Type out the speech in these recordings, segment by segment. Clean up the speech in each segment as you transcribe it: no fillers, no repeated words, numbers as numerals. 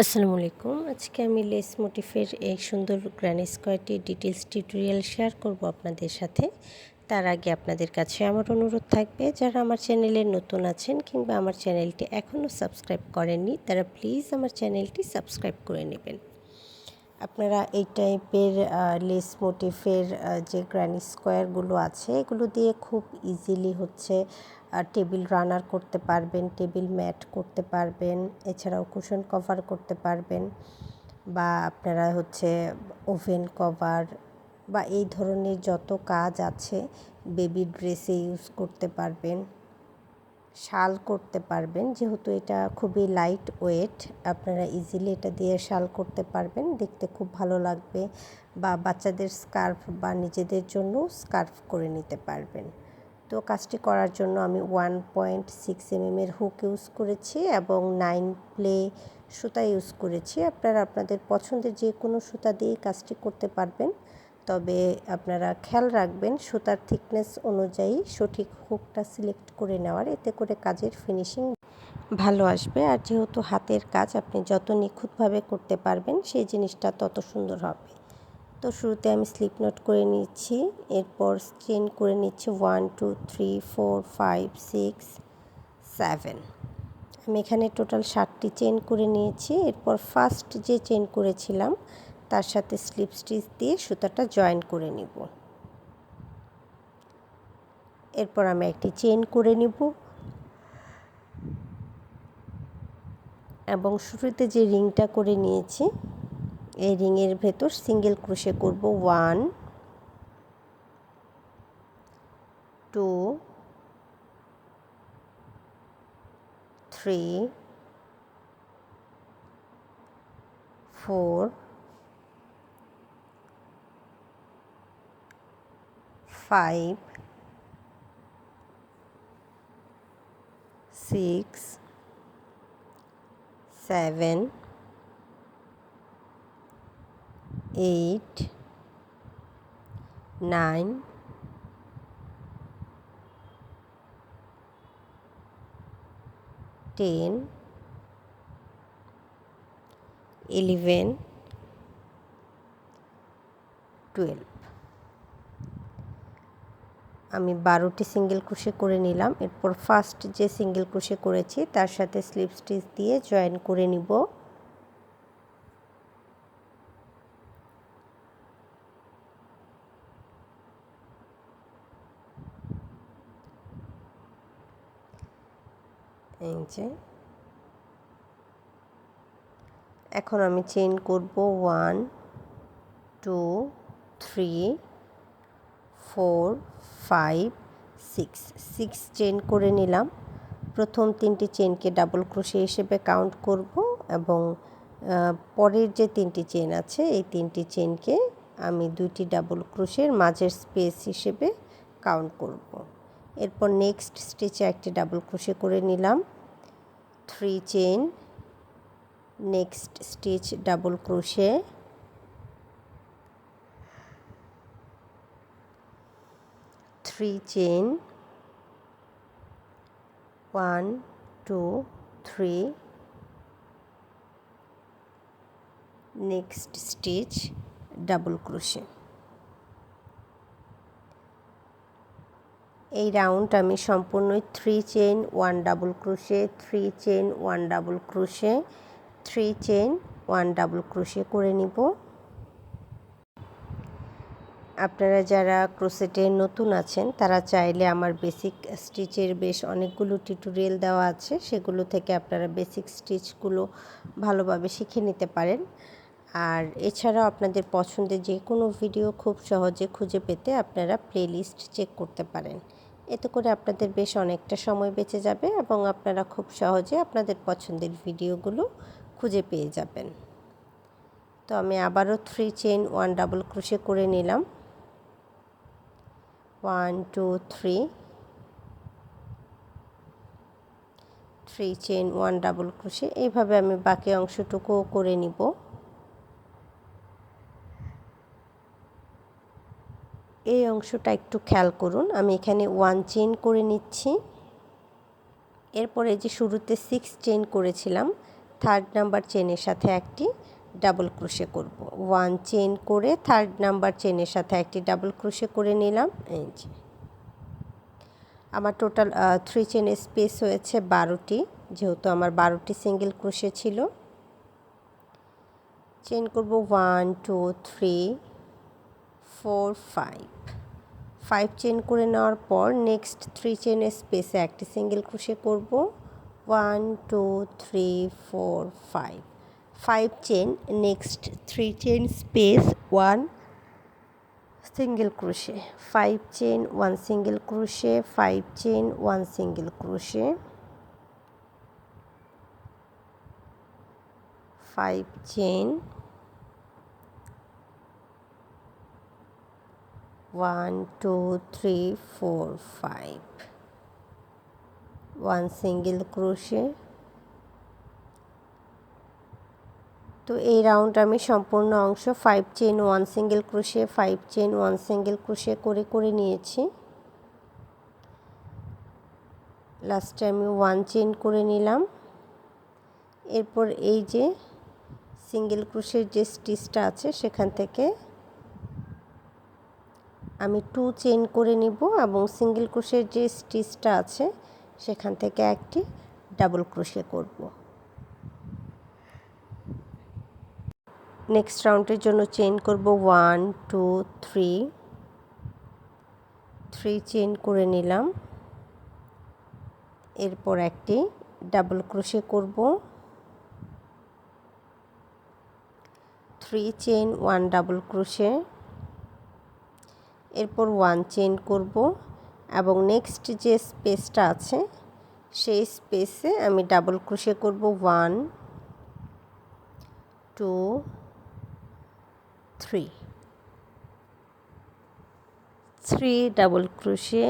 আসসালামু আলাইকুম। আজকে আমি লেস মোটিফের এই সুন্দর গ্র্যানি স্কোয়ারটি ডিটেলস টিউটোরিয়াল শেয়ার করব আপনাদের সাথে। তার আগে আপনাদের কাছে আমার অনুরোধ থাকবে, যারা আমার চ্যানেলে নতুন আছেন কিংবা আমার চ্যানেলটি এখনও সাবস্ক্রাইব করেননি, তারা প্লিজ আমার চ্যানেলটি সাবস্ক্রাইব করে নেবেন। আপনারা এই টাইপের লেস মোটিফের যে গ্র্যানি স্কোয়ারগুলো আছে, এগুলো দিয়ে খুব ইজিলি টেবিল রানার করতে পারবেন, টেবিল ম্যাট করতে পারবেন, এছাড়াও কুশন কভার করতে পারবেন, বা আপনারা ওভেন কভার বা এই ধরনের যত কাজ আছে বেবি ড্রেসে ইউজ করতে পারবেন, শাল করতে পারবেন। যেহেতু এটা খুবই লাইট ওয়েট, আপনারা ইজিলি এটা দিয়ে শাল করতে পারবেন, দেখতে খুব ভালো লাগবে। বা বাচ্চাদের স্কার্ফ বা নিজেদের জন্য স্কার্ফ করে নিতে পারবেন। তো কাজটি করার জন্য আমি 1.6 mm হুক ইউজ করেছি এবং 9 প্লে সুতা ইউজ করেছি। আপনারা আপনাদের পছন্দের যে কোনো সুতা দিয়ে কাজটি করতে পারবেন, তবে আপনারা খেয়াল রাখবেন সুতার থিকনেস অনুযায়ী সঠিক হুকটা সিলেক্ট করে নেওয়ার, এতে করে কাজের ফিনিশিং ভালো আসবে। আর যেহেতু হাতের কাজ, আপনি যত নিখুঁতভাবে করতে পারবেন সেই জিনিসটা তত সুন্দর হবে। তো শুরুতে আমি স্লিপ নট করে নিচ্ছি, এরপর চেন করে নিচ্ছি 1 2 3 4 5 6 7। আমি এখানে টোটাল 7টি চেন করে নিয়েছি। এরপর ফার্স্ট যে চেন করেছিলাম তার সাথে স্লিপ স্টিচ দিয়ে সুতাটা জয়েন করে নিব। এরপর আমি একটি চেন করে নিব এবং শুরুতে যে রিংটা করে নিয়েছি এই রিংয়ের ভেতর সিঙ্গেল ক্রোশে করব 1 2 3 4 5 6 7 8 9 10 11 12। আমি 12টি সিঙ্গেল ক্রোশে করে নিলাম। এরপর ফার্স্ট যে সিঙ্গেল ক্রোশে করেছি তার সাথে স্লিপ স্টিচ দিয়ে জয়েন করে নিব। এই যে এখন আমি চেইন করব 1 2 3 4 5 6 চেইন করে নিলাম। প্রথম 3টি চেইনকে ডাবল ক্রোশে হিসেবে কাউন্ট করব এবং পরের যে 3টি চেইন আছে এই 3টি চেইনকে আমি 2টি ডাবল ক্রোশের মাঝের স্পেস হিসেবে কাউন্ট করব। এরপর নেক্সট স্টিচে একটি ডাবল ক্রোশে করে নিলাম, 3 chain, next stitch double crochet, 3 chain, 1 2 3, next stitch double crochet. এই রাউন্ড আমি সম্পূর্ণই 3 chain 1 double crochet, 3 chain 1 double crochet, 3 chain 1 double crochet করে নিব। আপনারা যারা ক্রোশেটে নতুন আছেন তারা চাইলে আমার বেসিক স্টিচের বেশ অনেকগুলো টিউটোরিয়াল দেওয়া আছে, সেগুলো থেকে আপনারা বেসিক স্টিচগুলো ভালোভাবে শিখে নিতে পারেন। আর এছাড়াও আপনাদের পছন্দের যে কোনো ভিডিও খুব সহজে খুঁজে পেতে আপনারা প্লেলিস্ট চেক করতে পারেন। এতে করে আপনাদের বেশ অনেকটা সময় বেঁচে যাবে এবং আপনারা খুব সহজে আপনাদের পছন্দের ভিডিওগুলো খুঁজে পেয়ে যাবেন। তো আমি আবারও 3 চেইন 1 ডাবল ক্রোশে করে নিলাম, 1 2 3, 3 চেইন 1 ডাবল ক্রোশে। এইভাবে আমি বাকি অংশটুকুও করে নিব। এই অংশটা একটু খেয়াল করুন, আমি এখানে 1 চেইন করে নিচ্ছি। এরপরে যে শুরুতে 6 চেইন করেছিলাম থার্ড নাম্বার চেনের সাথে একটি ডাবল ক্রোশে করব। 1 চেন করে থার্ড নাম্বার চেনের সাথে একটি ডাবল ক্রোশে করে নিলাম। এই যে আমার টোটাল 3 চেনের স্পেস হয়েছে 12টি, যেহেতু আমার 12টি সিঙ্গেল ক্রোশে ছিল। চেন করব 1 2 3 4 5 চেন করে নেওয়ার পর নেক্সট 3 চেনের স্পেসে একটি সিঙ্গেল ক্রোশে করব। 1 2 3 4 5 chain, next 3 chain space 1 single crochet, 5 chain 1 single crochet, 5 chain 1 single crochet, 5 chain 1 2 3 4 5, 1 single crochet. তো এই রাউন্ড আমি সম্পূর্ণ অংশ 5 chain 1 single crochet, 5 chain 1 single crochet করে নিয়েছি। লাস্টে আমি 1 চেন করে নিলাম। এরপর এই যে সিঙ্গেল ক্রোশের যে স্টিচটা আছে সেখান থেকে আমি 2 চেন করে নিব এবং সিঙ্গেল ক্রোশের যে স্টিচটা আছে সেখান থেকে একটি ডাবল ক্রোশে করব। নেক্সট রাউন্ডের জন্য চেন করব 1 2 3 চেন করে নিলাম। এরপর একটি ডাবল ক্রোশে করব, 3 চেন 1 ডাবল ক্রোশে, এরপর 1 চেন করব এবং নেক্সট যে স্পেসটা আছে সেই স্পেসে আমি ডাবল ক্রোশে করব 1 2 3 double crochet,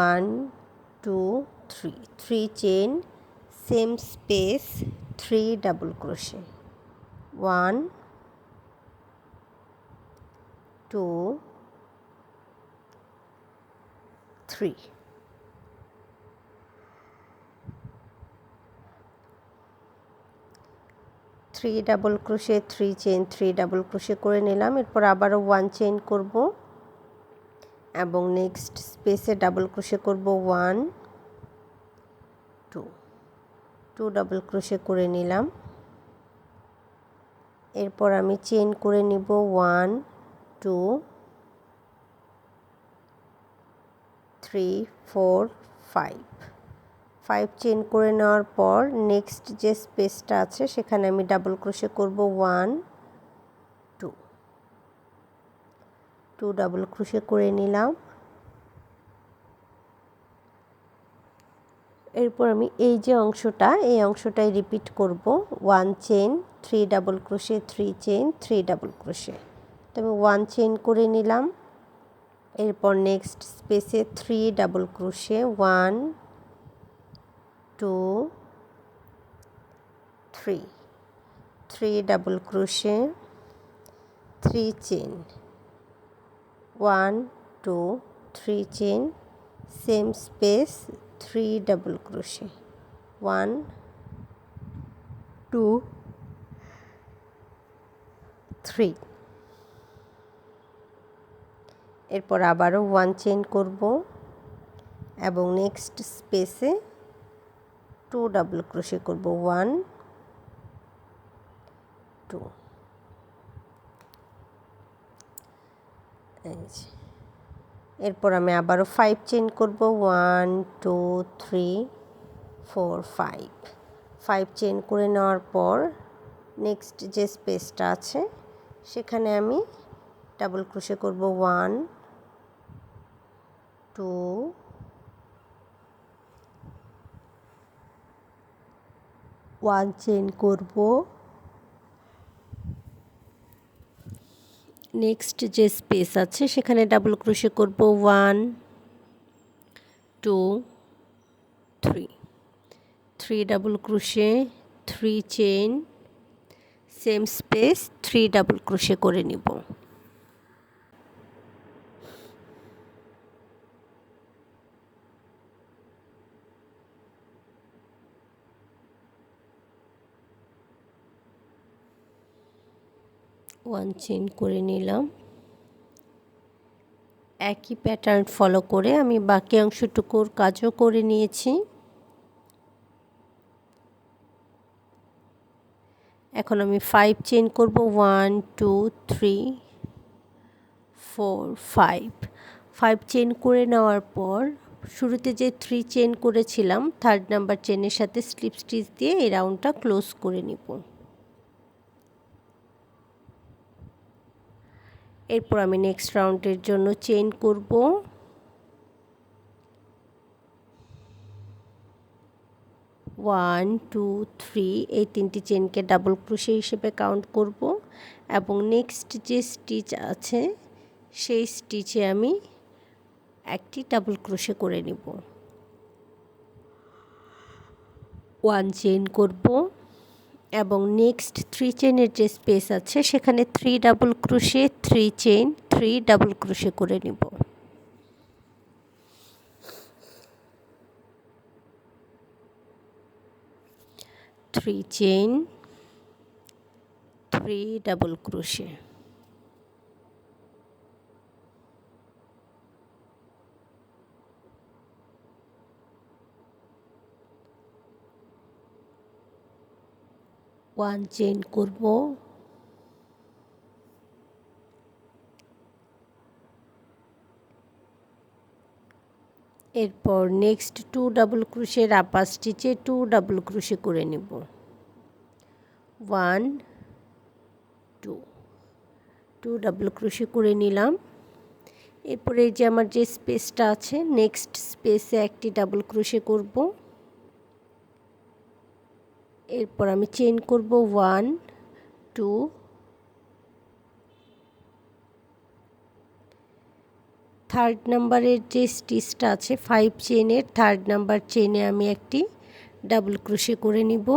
1 2 3 chain, same space 3 double crochet, 1 2 3। Double crochet, 3 chain, 3 double crochet করে নিলাম। এরপর আবারও 1 চেন করব এবং নেক্সট স্পেসে ডাবল ক্রোশে করব 1 2 ডাবল ক্রোশে করে নিলাম। এরপর আমি চেন করে নিব 1 2 3 4 5 চেন করে নেওয়ার পর নেক্সট যে স্পেসটা আছে সেখানে আমি ডাবল ক্রোশে করব 1 2 ডাবল ক্রোশে করে নিলাম। এরপর আমি এই যে অংশটা এই অংশটাই রিপিট করব। 1 chain 3 double crochet, 3 chain 3 double crochet. তো আমি 1 চেন করে নিলাম। এরপর নেক্সট স্পেসে 3 double crochet, 1 2 3 double crochet, 3 chain, 1 2 3 chain, same space 3 double crochet, 1 2 3। এরপর আবারও 1 চেন করব এবং নেক্সট স্পেসে 2 ডাবল ক্রোশে করব, 1 2। এরপর আমি আবারও 5 চেন করব, 1 2 3 4 5 চেন করে নেওয়ার পর নেক্সট যে স্পেসটা আছে সেখানে আমি ডাবল ক্রোশে করব, 1 2 1 চেন করব, নেক্সট যে স্পেস আছে সেখানে ডাবল ক্রোশে করব, 1 2 3 double crochet, 3 chain, same space 3 double crochet করে নিব। ওয়ান চেইন করে নিলাম। একই প্যাটার্ন ফলো করে আমি বাকি অংশটুকুর কাজও করে নিয়েছি। এখন আমি 5 চেইন করব। 1 2 3 4 5 চেইন করে নেওয়ার পর শুরুতে যে 3 চেইন করেছিলাম থার্ড নাম্বার চেইনের সাথে স্লিপ স্টিচ দিয়ে এই রাউন্ডটা ক্লোজ করে নিব। এরপর আমি নেক্সট রাউন্ডের জন্য চেইন করব। 1 2 3 এই তিনটি চেইনকে ডাবল ক্রোশে হিসেবে কাউন্ট করব এবং নেক্সট যে স্টিচ আছে সেই স্টিচে আমি একটি ডাবল ক্রোশে করে নিব। 1 চেইন করব এবং নেক্সট 3 চেইনের যে স্পেস আছে সেখানে 3 double crochet 3 chain 3 double crochet করে নিব। 3 চেইন 3 ডাবল ক্রোশে। 1 চেইন করব। এরপর নেক্সট 2 ডাবল ক্রোশের আপার স্টিচে 2 ডাবল ক্রোশে করে নিব। 1 2 2 ডাবল ক্রোশে করে নিলাম। এরপর এই যে আমার যে স্পেসটা আছে নেক্সট স্পেসে একটি ডাবল ক্রোশে করব। এরপর আমি চেইন করব 1 2 থার্ড নাম্বারের যে স্টিচটা আছে 5 চেইনের থার্ড নাম্বার চেইনে আমি একটি ডাবল ক্রোশে করে নিব।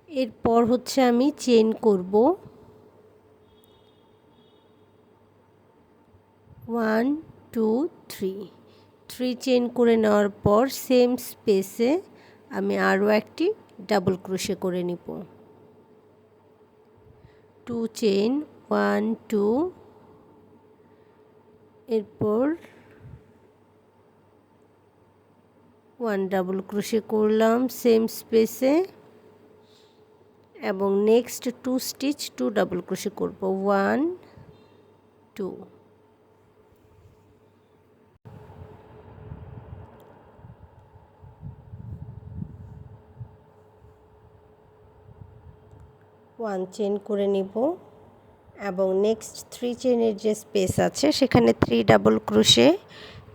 এরপর হচ্ছে আমি চেইন করব 1 2 3 চেইন করে নেওয়ার পর সেম স্পেসে আমি আরও একটি ডাবল ক্রোশে করে নিব। 2 চেইন 1 2 এরপর 1 ডাবল ক্রোশে করলাম সেম স্পেসে এবং নেক্সট 2 স্টিচ 2 ডাবল ক্রোশে করব। 1 2 1 চেইন করে নিব এবং নেক্সট 3 চেইনের যে স্পেস আছে সেখানে 3 double crochet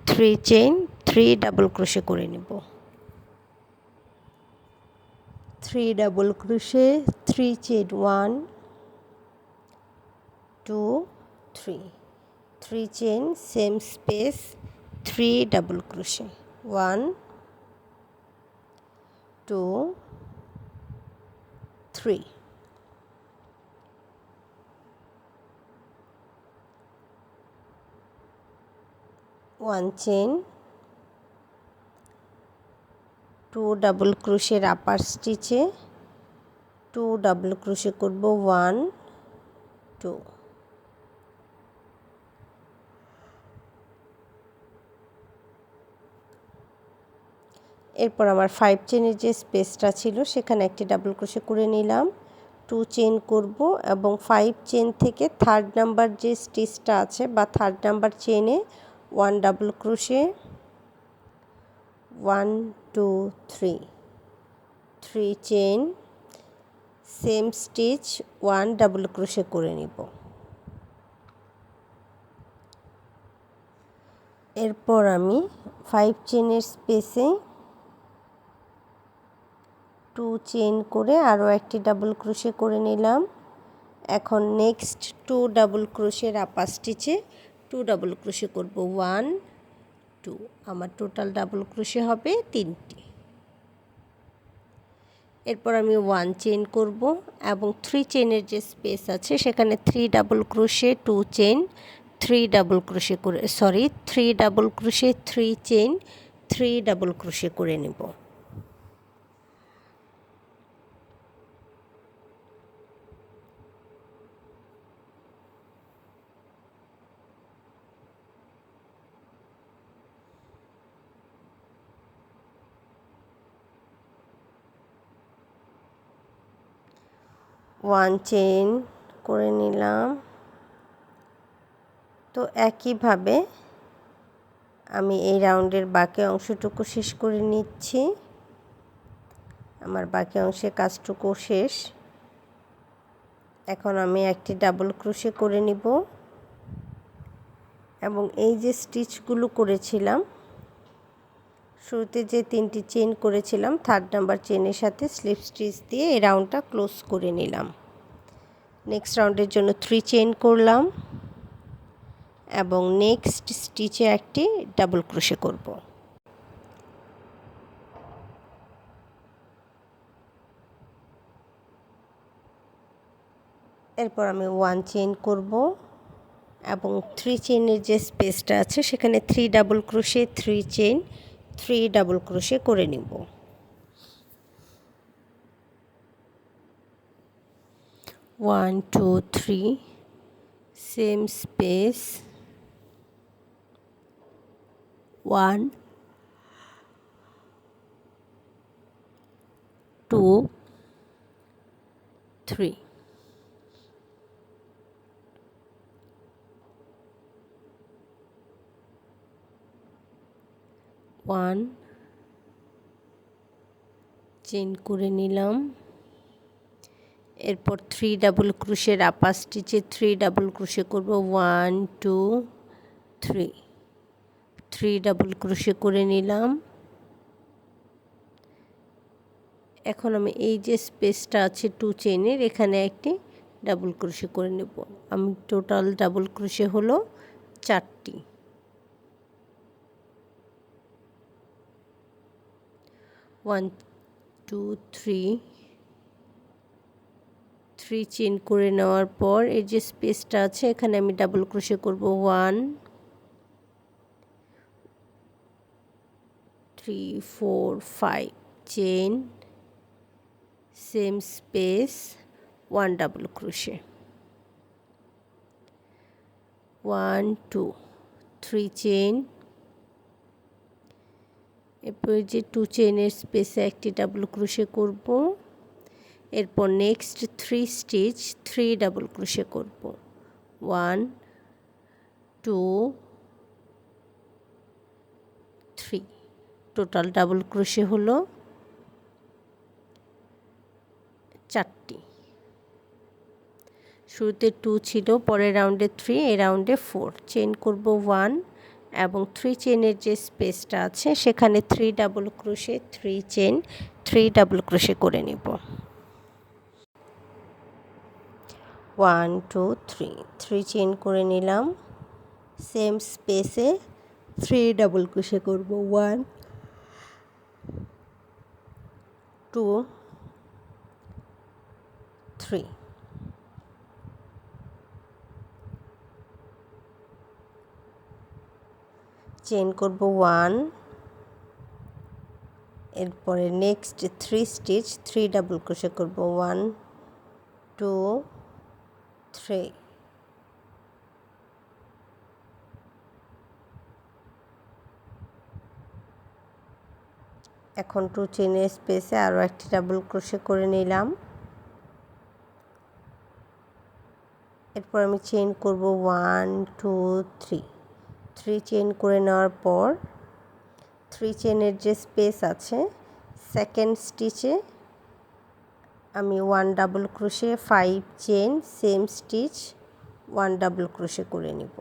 3 chain 3 double crochet করে নিব। 3 double crochet 3 chain 1 2 3 chain same space 3 double crochet 1 2 3 1 chain 2 double ক্রোশের আপার স্টিচে 2 ডাবল ক্রোশে করব 1 2 এরপর আমার 5 চেইনের যে স্পেসটা ছিল সেখানে একটি ডাবল ক্রোশে করে নিলাম। 2 চেইন করব এবং 5 চেইন থেকে থার্ড নাম্বার যে স্টিচটা আছে বা থার্ড নাম্বার চেইনে 1 double crochet 1 2 3 chain same stitch 1 double crochet করে নিব। এরপর আমি 5 চেইনের স্পেসে 2 চেইন করে আরও একটি ডাবল ক্রোশে করে নিলাম। এখন নেক্সট 2 ডাবল ক্রোশের আপার স্টিচে 2 ডাবল ক্রোশে করব। 1 2 আমার টোটাল ডাবল ক্রোশে হবে 3টি। এরপর আমি 1 চেইন করব এবং 3 চেইনের যে স্পেস আছে সেখানে 3 double crochet 2 chain 3 double crochet করে 3 double crochet 3 chain 3 double crochet করে নেব। 1 চেইন করে নিলাম। তো একইভাবে আমি এই রাউন্ডের বাকি অংশটুকু শেষ করে নিচ্ছি। আমার বাকি অংশের কাজটুকু শেষ। এখন আমি একটি ডাবল ক্রোশে করে নিব এবং এই যে স্টিচগুলো করেছিলাম, শুরুতে যে 3টি চেইন করেছিলাম, 3rd নাম্বার চেইনের সাথে স্লিপ স্টিচ দিয়ে এই রাউন্ডটা ক্লোজ করে নিলাম। নেক্সট রাউন্ডের জন্য 3 চেইন করলাম এবং নেক্সট স্টিচে একটি ডাবল ক্রোশে করব। এরপর আমি 1 চেইন করব এবং 3 চেইনের যে স্পেসটা আছে সেখানে 3 double crochet, 3 chain, 3 double crochet করে নিব। 1 2 3 সেম স্পেস, 1 2 3। 1 চেইন করে নিলাম। এরপর 3 ডাবল ক্রোশের আপার স্টিচে 3 ডাবল ক্রোশে করব। 1 2 3, 3 ডাবল ক্রোশে করে নিলাম। এখন আমি এই যে স্পেসটা আছে 2 চেইনের, এখানে একটি ডাবল ক্রোশে করে নেব। আমি টোটাল ডাবল ক্রোশে হলো 4টি। 1 2 3, 3 চেইন করে নেওয়ার পর এই যে স্পেসটা আছে এখানে আমি ডাবল ক্রোশে করব। 1 3 4 5 chain, same space, 1 double crochet. 1 2 3 chain, এরপর যে 2 চেইনের স্পেসে একটি ডাবল ক্রোশে করব। এরপর নেক্সট 3 স্টিচ 3 ডাবল ক্রোশে করব। 1 2 3, টোটাল ডাবল ক্রোশে হলো 4টি। শুরুতে 2 ছিল, পরের রাউন্ডে 3, এই রাউন্ডে 4 চেইন করব। 1 এবং 3 চেইনের যে স্পেসটা আছে সেখানে 3 double crochet, 3 chain, 3 double crochet করে নিব। 1 2 3, 3 চেইন করে নিলাম। সেম স্পেসে 3 ডাবল ক্রোশে করব। 1 2 3, চেইন করব। 1, এরপরে নেক্সট 3 স্টিচ 3 ডাবল ক্রোশে করব। 1 2 3, এখন 2 চেইনের স্পেসে আরও একটি ডাবল ক্রোশে করে নিলাম। এরপর আমি চেইন করব। 1 2 3, 3 চেইন করে নেওয়ার পর 3 চেইনের যে স্পেস আছে সেকেন্ড স্টিচে আমি 1 double crochet, 5 chain, same stitch, 1 double crochet করে নিব।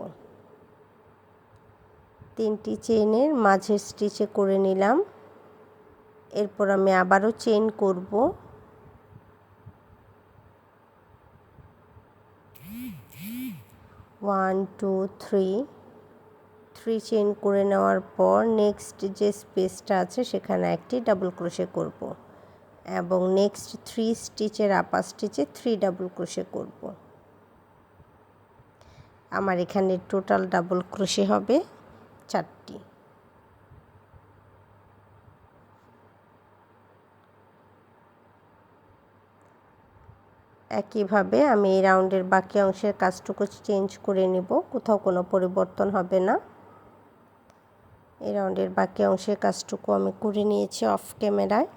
3টি চেইনের মাঝের স্টিচে করে নিলাম। এরপর আমি আবারও চেইন করব। 1 2 3, 3 চেইন করে নেওয়ার পর নেক্সট যে স্পেসটা আছে সেখানে একটি ডাবল ক্রোশে করব এবং নেক্সট 3 স্টিচের আপার স্টিচে 3 ডাবল ক্রোশে করব। আমার এখানে টোটাল ডাবল ক্রোশে হবে 4টি। একইভাবে আমি এই রাউন্ডের বাকি অংশের কাজটুকু চেঞ্জ করে নেব, কোথাও কোনো পরিবর্তন হবে না। এই রাউন্ডের বাকি অংশের কাজটুকু আমি করে নিয়েছি অফ ক্যামেরায়।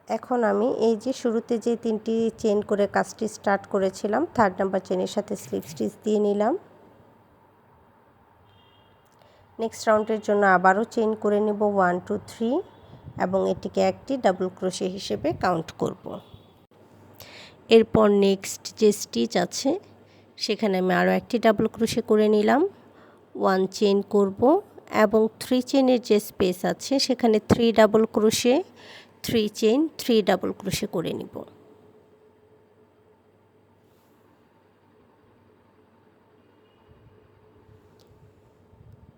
এখন আমি এই যে শুরুতে যে 3টি চেন করে কাজটি স্টার্ট করেছিলাম, 3rd নাম্বার চেনের সাথে স্লিপ স্টিচ দিয়ে নিলাম। নেক্সট রাউন্ডের জন্য আবারও চেন করে নেব 1 2 3 এবং এটিকে একটি ডাবল ক্রোশে হিসেবে কাউন্ট করব। এরপর নেক্সট যে স্টিচ আছে সেখানে আমি আরও একটি ডাবল ক্রোশে করে নিলাম, 1 চেন করব এবং 3 চেনের যে স্পেস আছে সেখানে 3 double crochet, 3 chain, 3 double crochet করে নিব।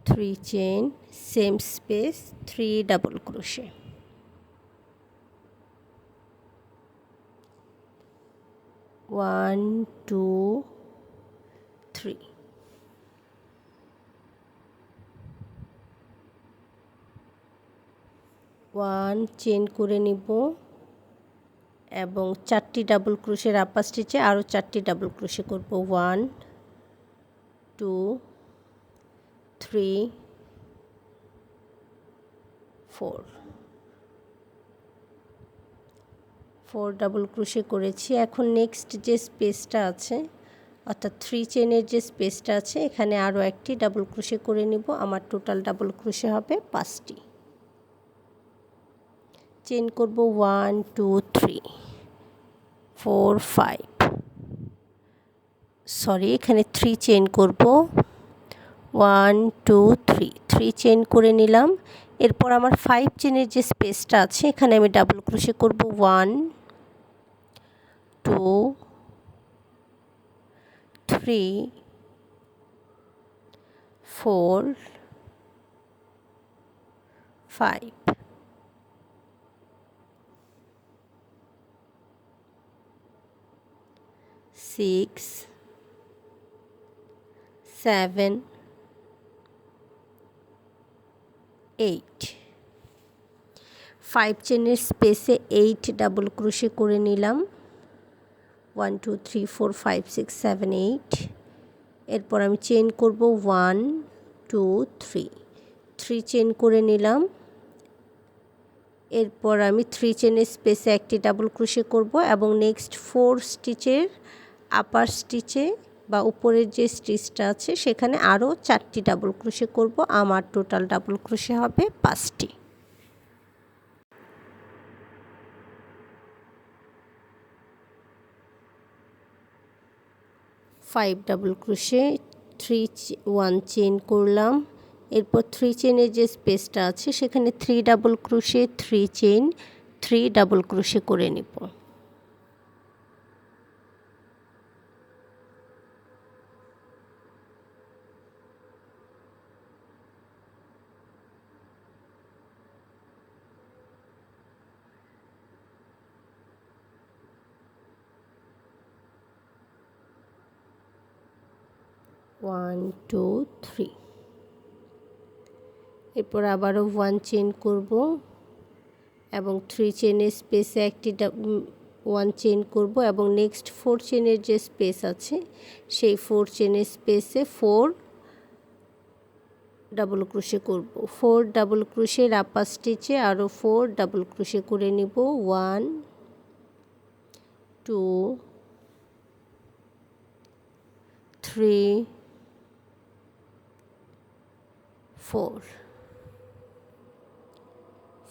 Three chain, same space, 3 double crochet. 1 2 3 1 chain করে নিব এবং 4টি ডাবল ক্রোশের আপার স্টিচে আরও 4টি ডাবল ক্রোশে করব। 1 2 3 4 ডাবল ক্রোশে করেছি। এখন নেক্সট যে স্পেসটা আছে অর্থাৎ 3 চেনের যে স্পেসটা আছে এখানে আরও একটি ডাবল ক্রোশে করে নিব। আমার টোটাল ডাবল ক্রোশে হবে 5টি। চেন করব 1 2 3 4 5, সরি এখানে 3 চেন করব। 1 2 3 3 চেন করে নিলাম। এরপর আমার 5 চেনের যে স্পেসটা আছে এখানে আমি ডাবল ক্রোশে করব। 1 2 3 4 5, 6 7 8, 5 চেনের স্পেসে 8 ডাবল ক্রোশে করে নিলাম। 1 2 3 4 5 6 7 8। এরপর আমি চেন করব 1 2 3 3 চেন করে নিলাম। এরপর আমি 3 চেনের স্পেসে একটি ডাবল ক্রোশে করব এবং নেক্সট 4 স্টিচের আপার স্টিচে বা উপরের যে স্টিচটা আছে সেখানে আরও 4টি ডাবল ক্রোশে করব। আমার টোটাল ডাবল ক্রোশে হবে 5টি। 5 ডাবল ক্রোশে 1 চেন করলাম। এরপর 3 চেনের যে স্পেসটা আছে সেখানে 3 double crochet, 3 chain, 3 double crochet করে নিব। 1 2 3। এরপর আবারও 1 চেন করব এবং 3 চেনের স্পেসে একটি 1 চেন করব এবং নেক্সট 4 চেনের যে স্পেস আছে সেই 4 চেনের স্পেসে 4 ডাবল ক্রোশে করব। 4 ডাবল ক্রোশের আপার স্টিচে আরও 4 ডাবল ক্রোশে করে নিব। 1 2 3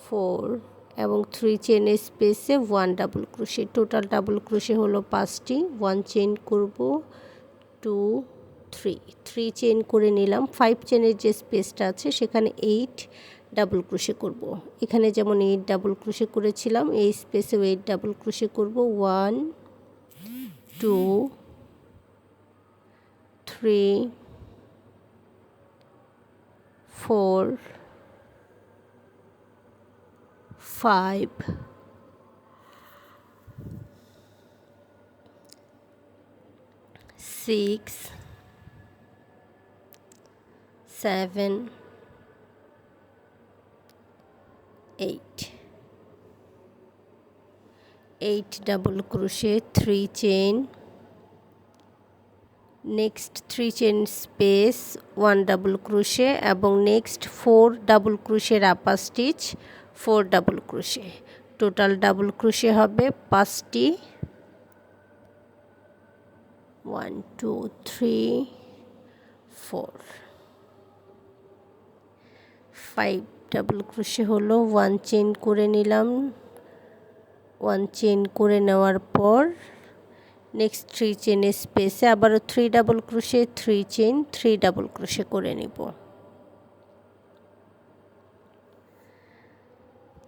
4 এবং 3 চেনের স্পেসে 1 double crochet. Total double crochet হলো 5টি। 1 চেন করব, 2 3 3 চেন করে নিলাম। 5 চেনের যে স্পেসটা আছে সেখানে 8 ডাবল ক্রোশে করব। এখানে যেমন 8 ডাবল ক্রোশে করেছিলাম এই স্পেসেও 8 ডাবল ক্রোশে করব। 1 2 3 4 5 6 7 8 double crochet, 3 chain, next 3 chain space 1 double crochet এবং নেক্সট 4 ডাবল ক্রোশের upper stitch 4 double crochet. Total double crochet হবে 5টি। 1 2 3 4 5 ডাবল ক্রোশে হলো। 1 চেইন করে নিলাম। 1 চেইন করে নেওয়ার পর নেক্সট 3 চেইনের স্পেসে আবারও 3 double crochet, 3 chain, 3 double crochet করে নিব।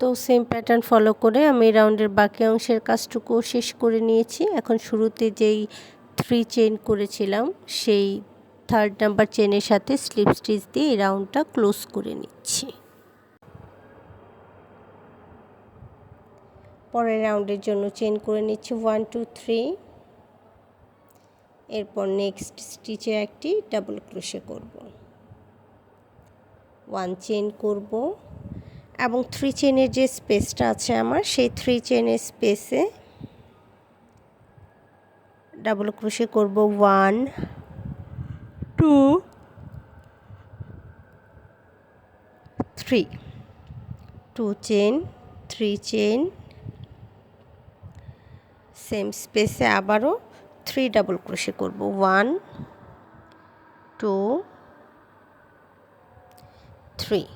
তো সেম প্যাটার্ন ফলো করে আমি রাউন্ডের বাকি অংশের কাজটুকু শেষ করে নিয়েছি। এখন শুরুতে যেই 3 চেইন করেছিলাম সেই 3rd নাম্বার চেইনের সাথে স্লিপ স্টিচ দিয়ে এই রাউন্ডটা ক্লোজ করে নিচ্ছি। পরের রাউন্ডের জন্য চেইন করে নিচ্ছি 1 2 3। এরপর নেক্সট স্টিচে একটি ডাবল ক্রোশে করব, 1 চেইন করব এবং 3 চেইনের যে স্পেসটা আছে আমার সেই 3 চেইনের স্পেসে ডাবল ক্রোশে করব 1 2 3, 2 চেইন, 3 চেইন, সেম স্পেসে আবারও 3 ডাবল ক্রোশে করব 1 2 3,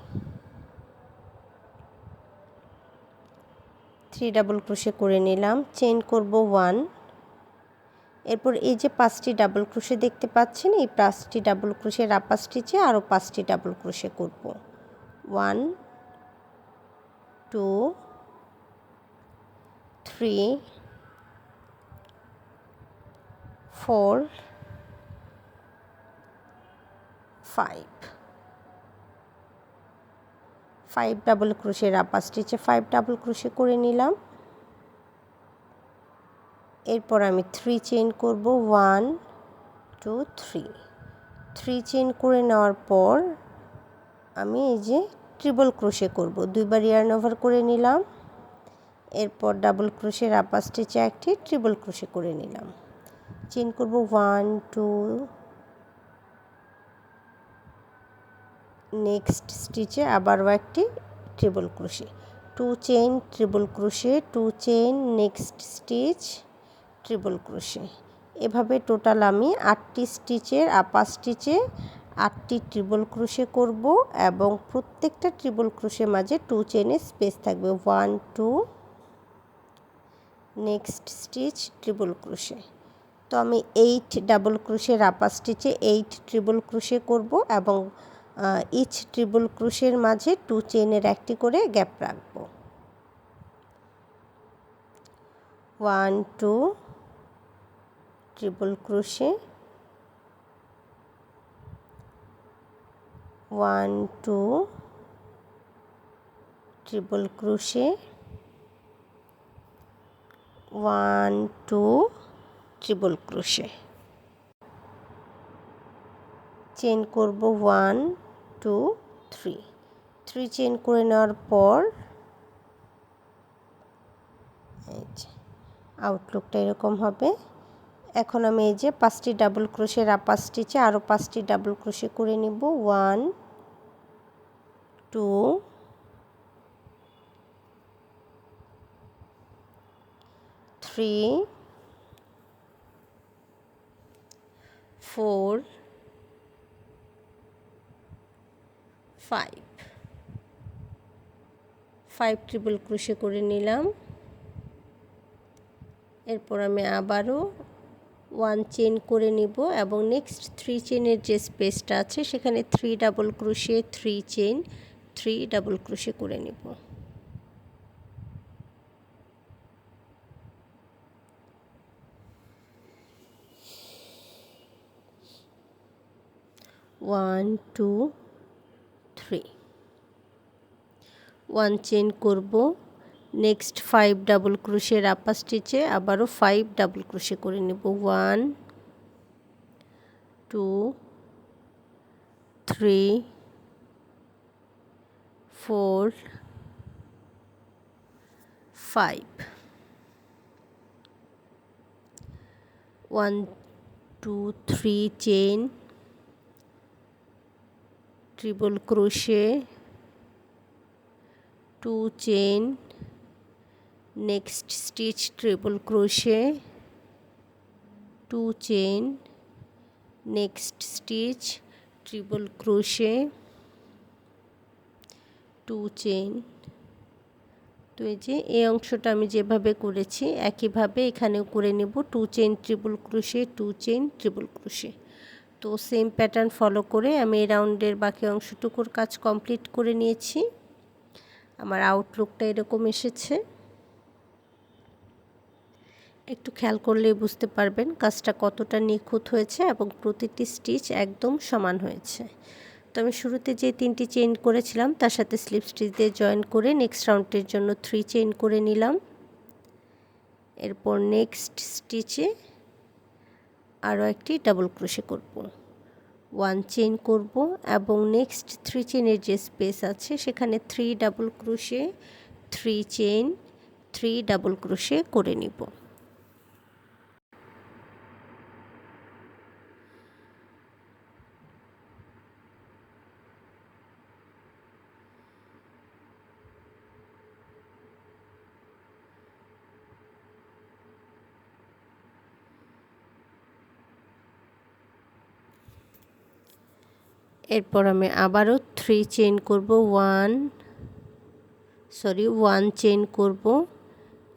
3 ডাবল ক্রোশে করে নিলাম। চেইন করব 1। এরপর এই যে 5টি ডাবল ক্রোশে দেখতে পাচ্ছেন, এই 5টি ডাবল ক্রোশের আপার স্টিচে আরও 5টি ডাবল ক্রোশে করব 1 2 3 4 5, 5 ডাবল ক্রোশের আপার স্টিচে 5 ডাবল ক্রোশে করে নিলাম। এরপর আমি 3 চেইন করব 1 2 3, 3 চেইন করে নেওয়ার পর আমি এই যে ট্রিপল ক্রোশে করব, দুইবার ইয়ার্ন ওভার করে নিলাম। এরপর ডাবল ক্রোশের আপার স্টিচে একটি ট্রিপল ক্রোশে করে নিলাম। চেইন করব 1 2, নেক্সট স্টিচে আবারও একটি triple crochet, 2 chain, triple crochet, 2 chain, next stitch, triple crochet. এভাবে টোটাল আমি 8টি স্টিচের আপার স্টিচে 8টি ট্রিপল ক্রোশে করব এবং প্রত্যেকটা ট্রিপল ক্রোশের মাঝে 2 চেইনের স্পেস থাকবে। 1 2, নেক্সট স্টিচ, ট্রিপল ক্রোশে। তো আমি 8 ডাবল ক্রোশের আপার স্টিচে 8 ট্রিপল ক্রোশে করব এবং ইচ ট্রিপল ক্রোশের মাঝে 2 চেইনের একটি করে গ্যাপ রাখব। 1 2 triple crochet, 1 2 triple crochet, 1 2 triple crochet. Chain করব 1 2 3, 3 চেইন করে নেওয়ার পর এই যে আউটলুকটা এরকম হবে। এখন আমি এই যে 5টি ডাবল ক্রোশের আপার স্টিচে আরও 5টি ডাবল ক্রোশে করে নিব। 1 2 3 4 5, 5 ট্রিপল ক্রোশে করে নিলাম। এরপর আমি আবারও 1 চেইন করে নিব এবং নেক্সট 3 চেইনের যে স্পেসটা আছে সেখানে 3 double crochet, 3 chain, 3 double crochet করে নিব। 1 2 3, 1 চেইন করব, নেক্সট 5 ডাবল ক্রোশের আপার স্টিচে আবারও 5 ডাবল ক্রোশে করে নেব। 1 2 3 4 5, 1 2 3 chain, triple crochet, 2 chain, next stitch triple crochet, 2 chain, next stitch triple crochet, 2 chain. তো এই যে এই অংশটা আমি যেভাবে করেছি একইভাবে এখানেও করে নেব, 2 chain triple crochet, 2 chain triple crochet. তো সেম প্যাটার্ন ফলো করে আমি এই রাউন্ডের বাকি অংশটুকুর কাজ কমপ্লিট করে নিয়েছি। আমার আউটলুকটা এরকম এসেছে। একটু খেয়াল করলেই বুঝতে পারবেন কাজটা কতটা নিখুঁত হয়েছে এবং প্রতিটি স্টিচ একদম সমান হয়েছে। তো আমি শুরুতে যে 3টি চেইন করেছিলাম তার সাথে স্লিপ স্টিচ দিয়ে জয়েন করে নেক্সট রাউন্ডের জন্য 3 চেইন করে নিলাম। এরপর নেক্সট স্টিচে আরও একটি ডাবল ক্রোশে করব, 1 চেইন করব এবং নেক্সট 3 চেইনের যে স্পেস আছে সেখানে 3 double crochet, 3 chain, 3 double crochet করে নিব। এরপর আমি আবারও 3 চেইন করব, 1 চেইন করব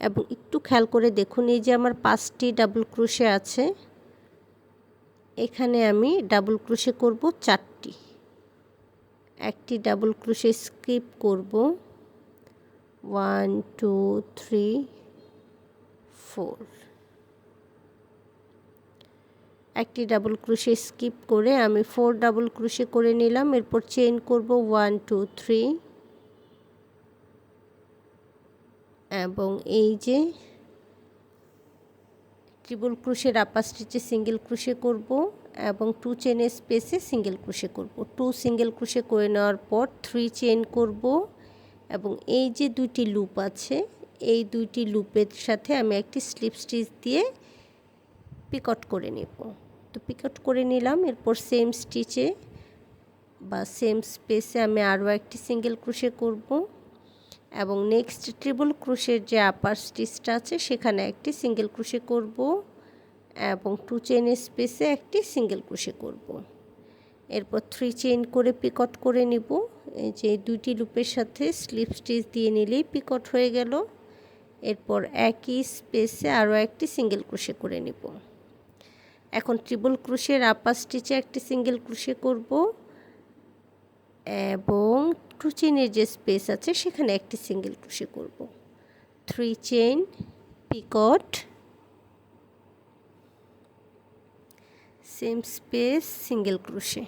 এবং একটু খেয়াল করে দেখুন এই যে আমার 5টি ডাবল ক্রোশে আছে, এখানে আমি ডাবল ক্রোশে করব 4টি। একটি ডাবল ক্রোশে স্কিপ করব, 1 2 3 4। একটি ডাবল ক্রোশে স্কিপ করে আমি 4 ডাবল ক্রোশে করে নিলাম। এরপর চেইন করব 1 2 3 এবং এই যে ট্রিপল ক্রোশের আপার স্টিচে সিঙ্গেল ক্রোশে করব এবং 2 চেইনের স্পেসে সিঙ্গেল ক্রোশে করব। 2 সিঙ্গেল ক্রোশে করে নেওয়ার পর 3 চেইন করব এবং এই যে 2টি লুপ আছে এই 2টি লুপের সাথে আমি একটি স্লিপ স্টিচ দিয়ে পিকট করে নেব। তো পিকট করে নিলাম। এরপর সেম স্টিচে বা সেম স্পেসে আমি আরও একটি সিঙ্গেল ক্রোশে করব এবং নেক্সট ট্রিপল ক্রোশের যে আপার স্টিচটা আছে সেখানে একটি সিঙ্গেল ক্রোশে করব এবং 2 চেইনের স্পেসে একটি সিঙ্গেল ক্রোশে করব। এরপর 3 চেইন করে পিকট করে নিব। এই যে 2টি লুপের সাথে স্লিপ স্টিচ দিয়ে নিলেই পিকট হয়ে গেল। এরপর একই স্পেসে আরও একটি সিঙ্গেল ক্রোশে করে নিব। এখন ট্রিপল ক্রোশের আপার স্টিচে একটি সিঙ্গেল ক্রোশে করব এবং 2 চেইনের যে স্পেস আছে সেখানে একটি সিঙ্গেল ক্রোশে করব। 3 chain, picot, same space, single crochet.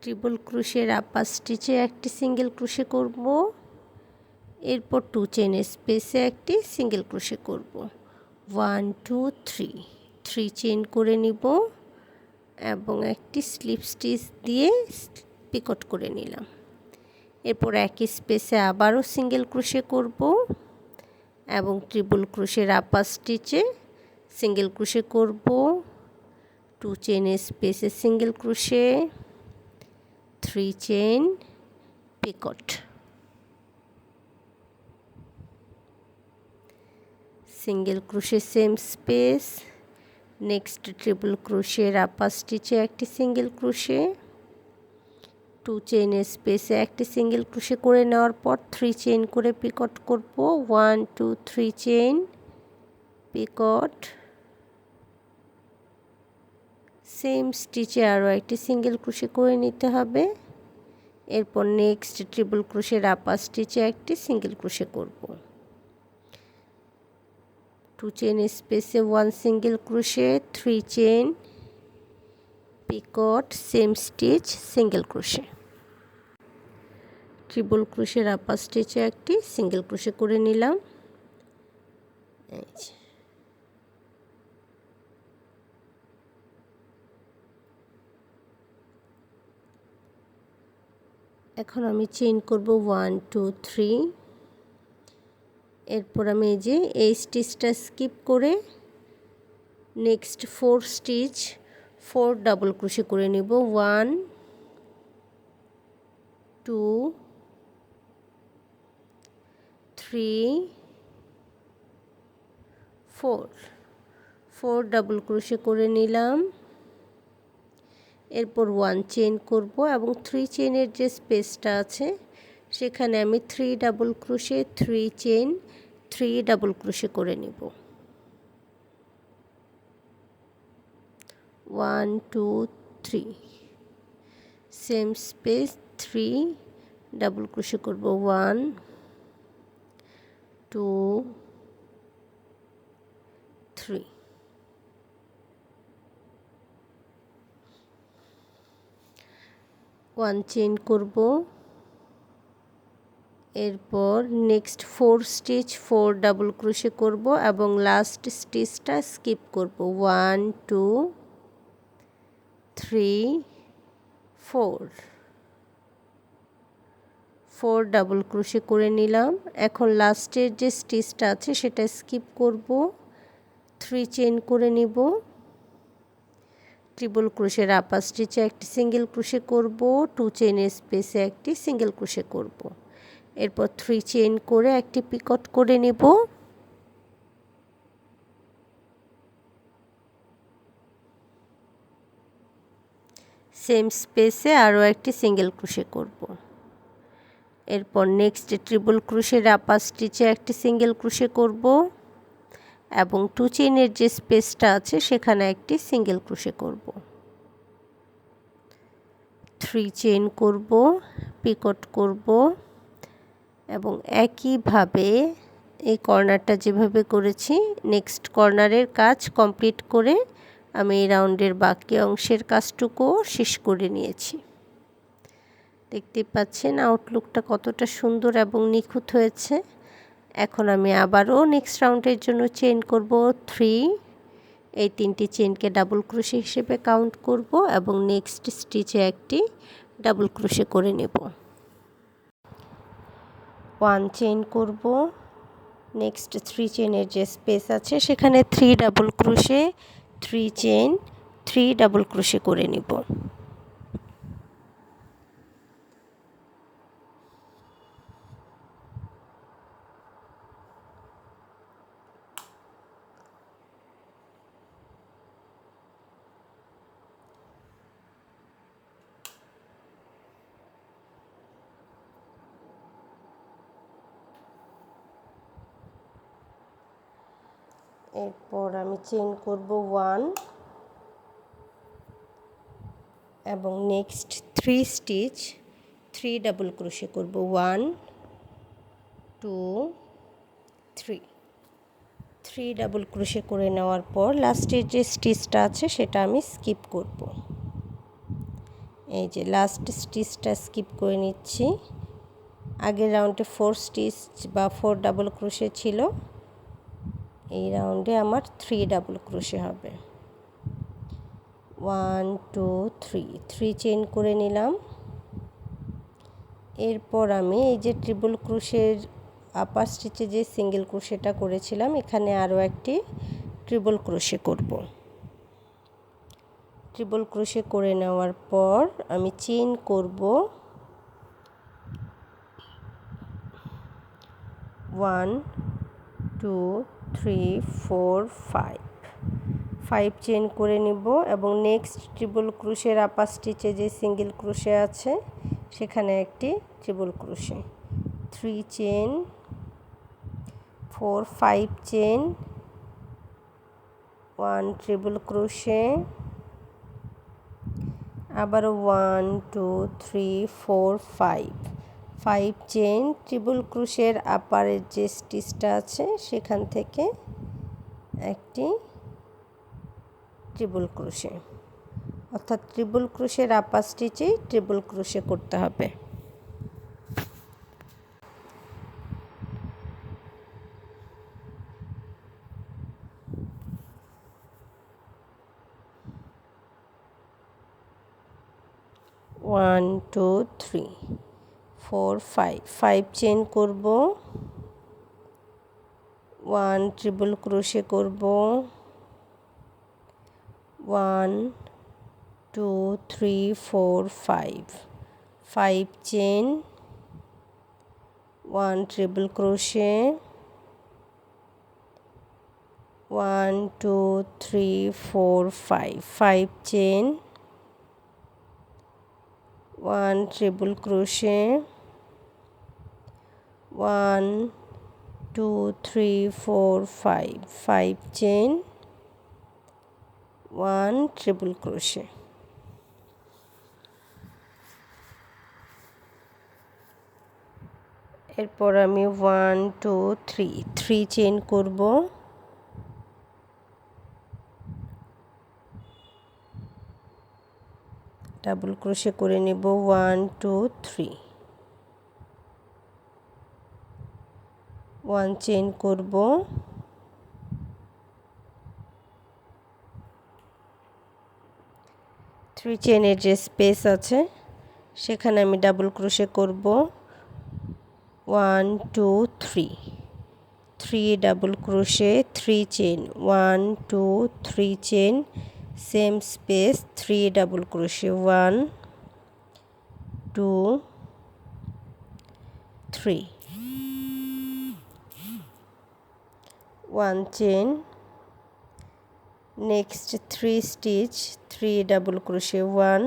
Triple ক্রোশের আপার স্টিচে একটি সিঙ্গেল ক্রোশে করব, এরপর 2 চেইনের স্পেসে একটি সিঙ্গেল ক্রোশে করব। 1 2 3 চেইন করে নিব এবং একটি স্লিপ স্টিচ দিয়ে পিকট করে নিলাম। এরপর একই স্পেসে আবারও সিঙ্গেল ক্রোশে করব এবং ট্রিপল ক্রোশের আপার স্টিচে সিঙ্গেল ক্রোশে করব, 2 চেইনের স্পেসে single crochet, 3 chain, picot. Single crochet same space, next triple ক্রোশের আপার স্টিচে একটি সিঙ্গেল ক্রোশে, 2 চেইনের স্পেসে একটি সিঙ্গেল ক্রোশে করে নেওয়ার পর 3 চেইন করে পিকট করব, 1 2 3 চেইন, পিকট, সেম স্টিচে আরও একটি সিঙ্গেল ক্রোশে করে নিতে হবে। এরপর নেক্সট ট্রিপল ক্রোশের আপার স্টিচে একটি সিঙ্গেল ক্রোশে করব, 2 চেইন স্পেসে 1 single crochet, 3 chain, picot, same stitch, single crochet. Triple ক্রোশের আপার স্টিচে একটি সিঙ্গেল ক্রোশে করে নিলাম। এখন আমি চেইন করব 1 2 3। এরপর আমি এই যে এই স্টিচটা স্কিপ করে নেক্সট 4 স্টিচ 4 ডাবল ক্রোশে করে নিব, 1 2 3 4 ডাবল ক্রোশে করে নিলাম। এরপর 1 চেইন করব এবং 3 চেইনের যে স্পেসটা আছে সেখানে আমি 3 double crochet 3 chain 3 double crochet করে নিব। 1 2 3 সেম স্পেস 3 ডাবল ক্রোশে করব। 1 2 3 1 চেইন করব। এরপর নেক্সট 4 স্টিচ 4 ডাবল ক্রোশে করব এবং লাস্ট স্টিচটা স্কিপ করব। 1 2 3 4 ডাবল ক্রোশে করে নিলাম। এখন লাস্টের যে স্টিচটা আছে সেটা স্কিপ করব। 3 চেইন করে নিব। ট্রিপল ক্রোশের আপার স্টিচে একটি সিঙ্গেল ক্রোশে করব, 2 চেইনের স্পেসে একটি সিঙ্গেল ক্রোশে করব। এরপর 3 চেইন করে একটি পিকট করে নেব। সেম স্পেসে আরও একটি সিঙ্গেল ক্রোশে করব। এরপর নেক্সট ট্রিপল ক্রোশের আপার স্টিচে একটি সিঙ্গেল ক্রোশে করব এবং 2 চেইনের যে স্পেসটা আছে সেখানে একটি সিঙ্গেল ক্রোশে করব। 3 চেইন করব, পিকট করব এবং একইভাবে এই কর্নারটা যেভাবে করেছি নেক্সট কর্নারের কাজ কমপ্লিট করে আমি এই রাউন্ডের বাকি অংশের কাজটুকুও শেষ করে নিয়েছি। দেখতে পাচ্ছেন আউটলুকটা কতটা সুন্দর এবং নিখুঁত হয়েছে। এখন আমি আবারও নেক্সট রাউন্ডের জন্য চেইন করব 3। এই 3টি চেইনকে ডাবল ক্রোশে হিসেবে কাউন্ট করব এবং নেক্সট স্টিচে একটি ডাবল ক্রোশে করে নেব। 1 চেইন করব। নেক্সট 3 চেইনের যে স্পেস আছে সেখানে 3 double crochet 3 chain 3 double crochet করে নেব। এরপর আমি চেইন করব 1 এবং নেক্সট 3 স্টিচ 3 ডাবল ক্রোশে করব। 1 2 3 ডাবল ক্রোশে করে নেওয়ার পর লাস্টের যে স্টিচটা আছে সেটা আমি স্কিপ করব। এই যে লাস্ট স্টিচটা স্কিপ করে নিচ্ছি। আগের রাউন্ডে 4 স্টিচ বা 4 ডাবল ক্রোশে ছিল, এই রাউন্ডে আমার 3 ডাবল ক্রোশে হবে। 1 2 3 চেইন করে নিলাম। এরপর আমি এই যে ট্রিপল ক্রোশের আপার স্টিচে যে সিঙ্গেল ক্রোশেটা করেছিলাম এখানে আরও একটি ট্রিপল ক্রোশে করব। ট্রিপল ক্রোশে করে নেওয়ার পর আমি চেইন করব 1 2 3 4 5 চেইন করে নিব এবং নেক্সট ট্রিপল ক্রোশের আপার স্টিচে যে সিঙ্গেল ক্রোশে আছে সেখানে একটি triple crochet, 3 chain 4 5 chain 1 triple crochet, আবারও 1 2 3 4 5 চেইন ট্রিপল ক্রোশের আপারের যে স্টিচটা আছে সেখান থেকে একটি ট্রিপল ক্রোশে, অর্থাৎ ট্রিপল ক্রোশের আপার স্টিচেই ট্রিপল ক্রোশে করতে হবে। ওয়ান টু থ্রি 4 5 চেইন করব, 1 ট্রিপল ক্রোশে করব, 1 2 3 4 5 chain, 1 triple crochet, 1 2 3 4 5 5 chain, 1 triple crochet, 1 2 3 4 5 5 chain, 1 triple crochet। এরপর আমি 1 2 3 চেইন করব, ডাবল ক্রোশে করে নেব 1 2 3, 1 চেইন করব, 3 চেইনের যে স্পেস আছে সেখানে আমি ডাবল ক্রোশে করব 1 2 3, 3 double crochet 3 chain, 1 2 3 chain, same space 3 double crochet 1 2 3, 1 chain, next 3 stitch, 3 double crochet 1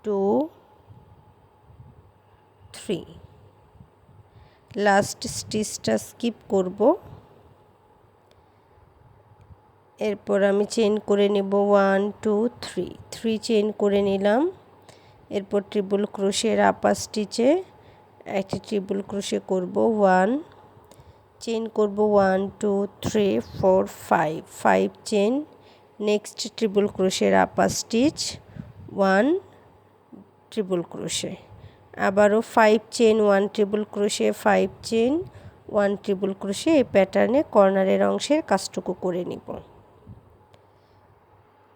2 3, last স্টিচটা স্কিপ করব। এরপর আমি চেইন করে নেব 1 2 3, 3 চেইন করে নিলাম। এরপর ট্রিপল ক্রোশের আপার স্টিচে একটি ট্রিপল ক্রোশে করব 1, চেইন করব 1 2 3 4 5 5 চেইন, নেক্সট ট্রিপল ক্রোশের আপার স্টিচ 1 ট্রিপল ক্রোশে, আবারও 5 chain 1 triple crochet 5 chain 1 triple crochet. এই প্যাটার্নে কর্নারের অংশের কাজটুকু করে নিব।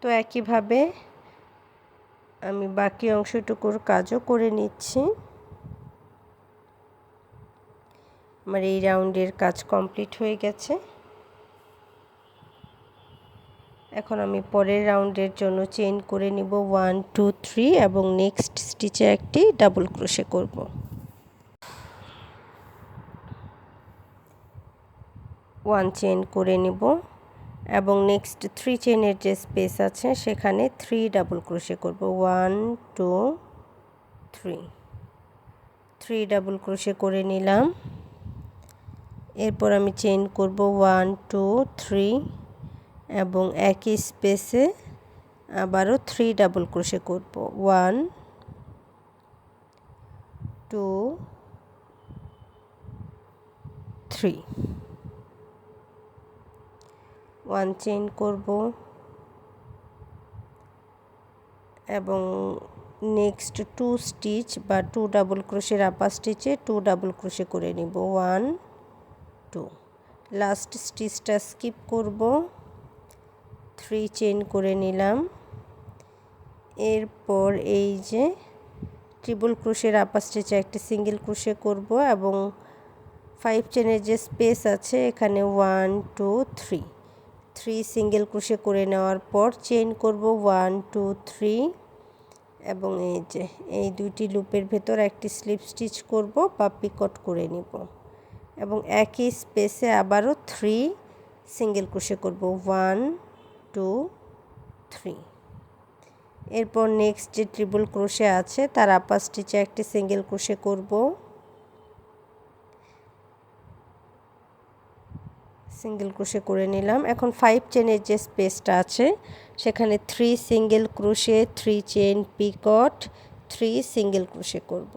তো একইভাবে আমি বাকি অংশটুকুর কাজও করে নিচ্ছি। আমার এই রাউন্ডের কাজ কমপ্লিট হয়ে গেছে। এখন আমি পরের রাউন্ডের জন্য চেইন করে নিব 1 2 3 এবং নেক্সট স্টিচে একটি ডাবল ক্রোশে করব। ওয়ান চেইন করে নিব এবং নেক্সট 3 চেইনের যে স্পেস আছে সেখানে 3 ডাবল ক্রোশে করব। 1 2 3, 3 ডাবল ক্রোশে করে নিলাম। এরপর আমি চেইন করব 1 2 3 এবং একই স্পেসে আবারও 3 ডাবল ক্রোশে করব। 1 2 3, 1 চেইন করব এবং নেক্সট 2 স্টিচ বা 2 ডাবল ক্রোশের আপার স্টিচে 2 ডাবল ক্রোশে করে নিব। 1 2, লাস্ট স্টিচটা স্কিপ করব, 3 চেইন করে নিলাম। এরপর এই যে ট্রিপল ক্রোশের আপার স্টিচে একটি সিঙ্গেল ক্রোশে করব এবং 5 চেইনের যে স্পেস আছে এখানে 1 2 3, 3 সিঙ্গেল ক্রোশে করে নেওয়ার পর চেইন করব 1 2 3 এবং এই যে এই দুইটি লুপের ভেতর একটি স্লিপ স্টিচ করব বা পিকট করে নিব এবং একই স্পেসে আবারও 3 সিঙ্গেল ক্রোশে করব। 1 2 3, এরপর নেক্সট যে ট্রিপল ক্রোশে আছে তার আপার স্টিচে একটি সিঙ্গেল ক্রোশে করব, সিঙ্গেল ক্রোশে করে নিলাম। এখন 5 চেইনের যে স্পেসটা আছে সেখানে 3 single crochet 3 chain Picot 3 single crochet করব।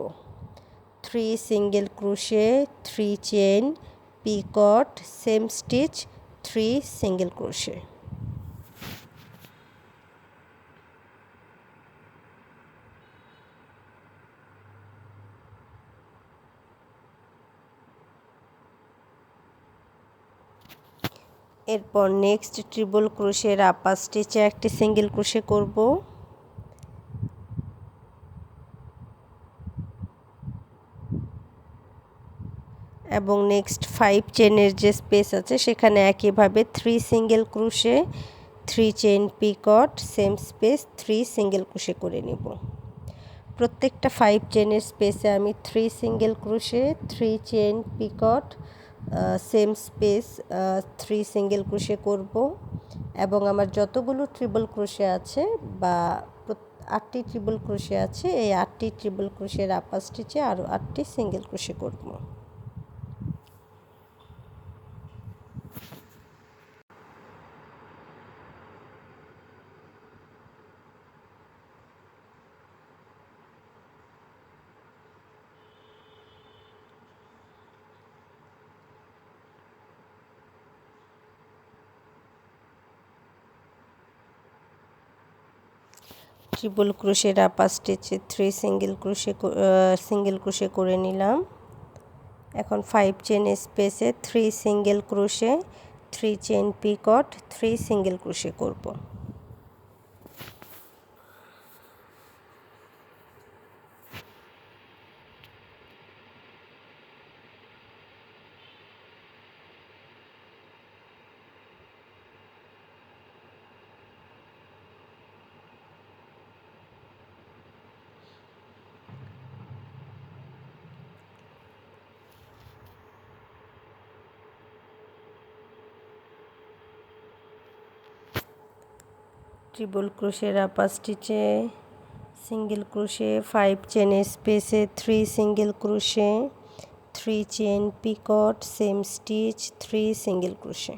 3 single crochet 3 chain picot same stitch 3 single crochet. এরপর নেক্সট ট্রিপল ক্রোশের আপার স্টিচে একটি সিঙ্গেল ক্রোশে করব এবং নেক্সট 5 চেইনের যে স্পেস আছে সেখানে একইভাবে 3 single crochet 3 chain picot same space 3 single crochet করে নিব। প্রত্যেকটা 5 চেইনের স্পেসে আমি 3 single crochet 3 chain picot same space 3 single crochet করব এবং আমার যতগুলো ট্রিপল ক্রোশে আছে বা 8টি ট্রিপল ক্রোশে আছে এই 8টি ট্রিপল ক্রোশের আপার স্টিচে আরও 8টি সিঙ্গেল ক্রোশে করব। ট্রিপল ক্রোশের আপার স্টিচে 3 সিঙ্গেল ক্রোশে করে নিলাম। এখন 5 চেন স্পেসে 3 single crochet 3 chain Picot 3 single crochet করব। ট্রিপল ক্রোশের আপার স্টিচে সিঙ্গেল ক্রোশে 5 চেন স্পেসে 3 single crochet 3 chain Picot same stitch 3 single crochet.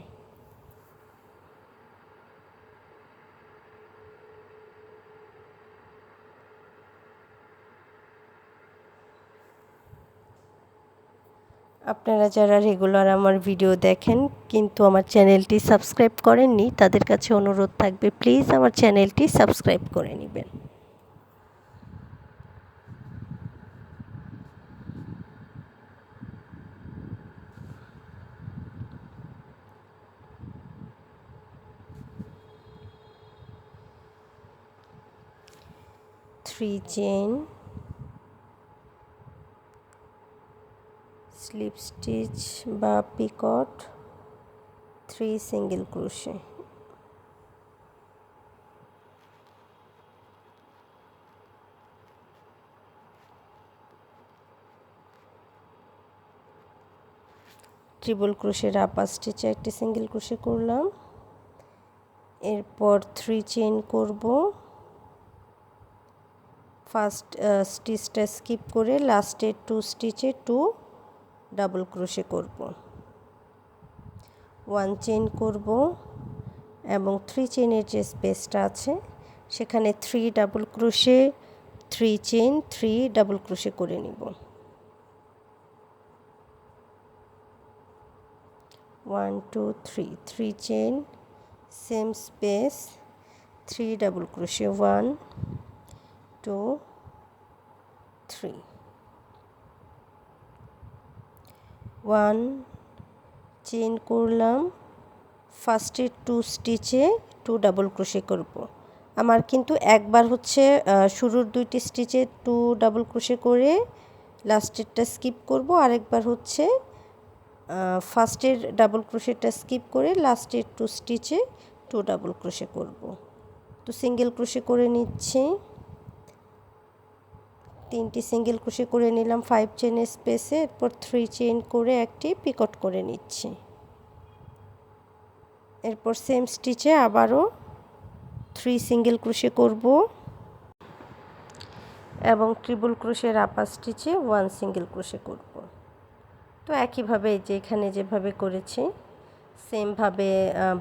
আপনারা যারা রেগুলার আমার ভিডিও দেখেন কিন্তু আমার চ্যানেলটি সাবস্ক্রাইব করেননি তাদের কাছে অনুরোধ থাকবে প্লিজ আমার চ্যানেলটি সাবস্ক্রাইব করে নেবেন। থ্রি চেন স্লিপ স্টিচ বা পিকট 3 সিঙ্গেল ক্রোশে। ট্রিপল ক্রোশের আপার স্টিচে একটি সিঙ্গেল ক্রোশে করলাম, এরপর 3 চেন করব। ফার্স্ট স্টিচটা স্কিপ করে লাস্টের 2 স্টিচে 2 ডাবল ক্রোশে করব। 1 চেন করব এবং 3 চেনের যে স্পেসটা আছে সেখানে 3 double crochet 3 chain 3 double crochet করে নিব। 1 2 3 3 chain same space 3 double crochet 1 2 3 1 chain করলাম, ফার্স্টের 2 স্টিচে 2 ডাবল ক্রোশে করব। আমার কিন্তু একবার হচ্ছে শুরুর 2টি স্টিচে 2 ডাবল ক্রোশে করে লাস্টেরটা স্কিপ করব, আরেকবার হচ্ছে ফার্স্টের ডাবল ক্রোশেটা স্কিপ করে লাস্টের 2 স্টিচে 2 ডাবল ক্রোশে করব। তো সিঙ্গেল ক্রোশে করে নিচ্ছি, 3টি সিঙ্গেল ক্রোশে করে নিলাম 5 চেন স্পেসে, এরপর 3 চেন করে একটি পিকট করে নিচ্ছি। এরপর সেম স্টিচে আবারও 3 সিঙ্গেল ক্রোশে করব এবং ট্রিপল ক্রোশের আপার স্টিচে 1 সিঙ্গেল ক্রোশে করব। তো একইভাবে যে এখানে যেভাবে করেছি সেমভাবে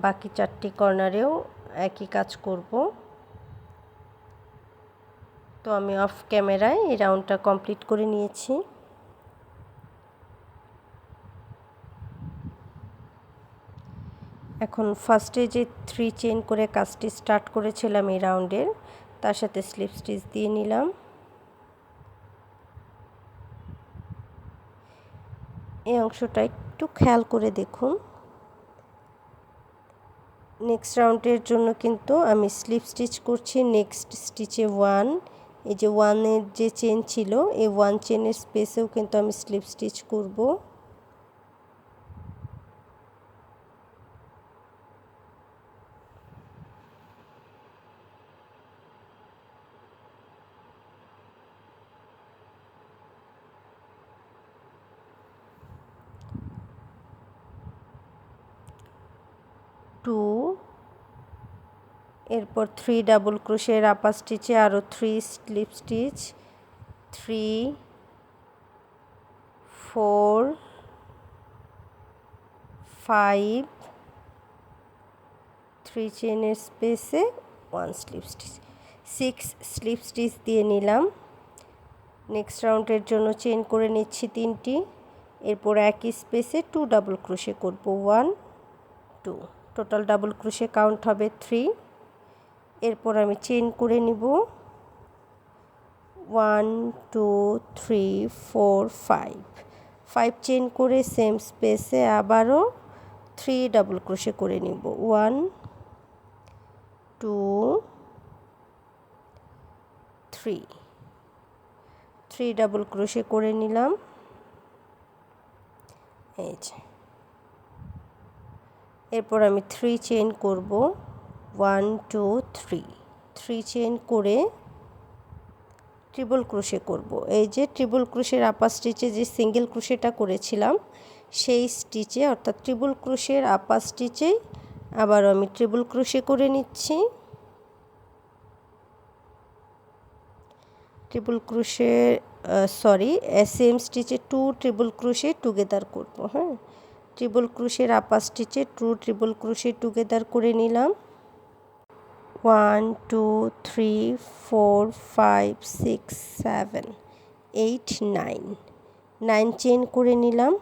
বাকি 4টি কর্নারেও একই কাজ করব। তো আমি অফ ক্যামেরায় এই রাউন্ডটা কমপ্লিট করে নিয়েছি। এখন ফার্স্টে যে 3 চেন করে কাজটি স্টার্ট করেছিলাম এই রাউন্ডের তার সাথে স্লিপ স্টিচ দিয়ে নিলাম। এই অংশটা একটু খেয়াল করে দেখুন। নেক্সট রাউন্ডের জন্য কিন্তু আমি স্লিপ স্টিচ করছি। নেক্সট স্টিচে 1, এই যে 1-এর যে চেন ছিল এই 1 চেনের স্পেসেও কিন্তু আমি স্লিপ স্টিচ করব। 2, এরপর 3 ডাবল ক্রোশের আপার স্টিচে আরও 3 স্লিপ স্টিচ, 3, 4, 5, 3 চেনের স্পেসে 1 স্লিপ স্টিচ, 6 স্লিপ স্টিচ দিয়ে নিলাম। নেক্সট রাউন্ডের জন্য চেন করে নিচ্ছি 3টি। এরপর একই স্পেসে 2 ডাবল ক্রোশে করব, 1, 2, টোটাল ডাবল ক্রোশে কাউন্ট হবে 3। এরপর আমি চেন করে নিব 1, 2, 3, 4, 5 চেন করে সেম স্পেসে আবারও 3 ডাবল ক্রোশে করে নিব, 1, 2, 3 ডাবল ক্রোশে করে নিলাম। এই যে এরপর আমি 3 চেন করব, 1, 2, 3 চেন করে ট্রিপল ক্রোশে করব। এই যে ট্রিপল ক্রোশের আপার স্টিচে যে সিঙ্গেল ক্রোশেটা করেছিলাম সেই স্টিচে অর্থাৎ ট্রিপল ক্রোশের আপার স্টিচেই আবার আমি ট্রিপল ক্রোশে করে নিচ্ছি। ট্রিপল ক্রোশে সেম স্টিচে 2 ট্রিপল ক্রোশে টুগেদার করব। হ্যাঁ, ট্রিপল ক্রোশের আপার স্টিচে 2 ট্রিপল ক্রোশে টুগেদার করে নিলাম। 1, 2, 3, 4, 5, 6, 7, 8, 9 চেন করে নিলাম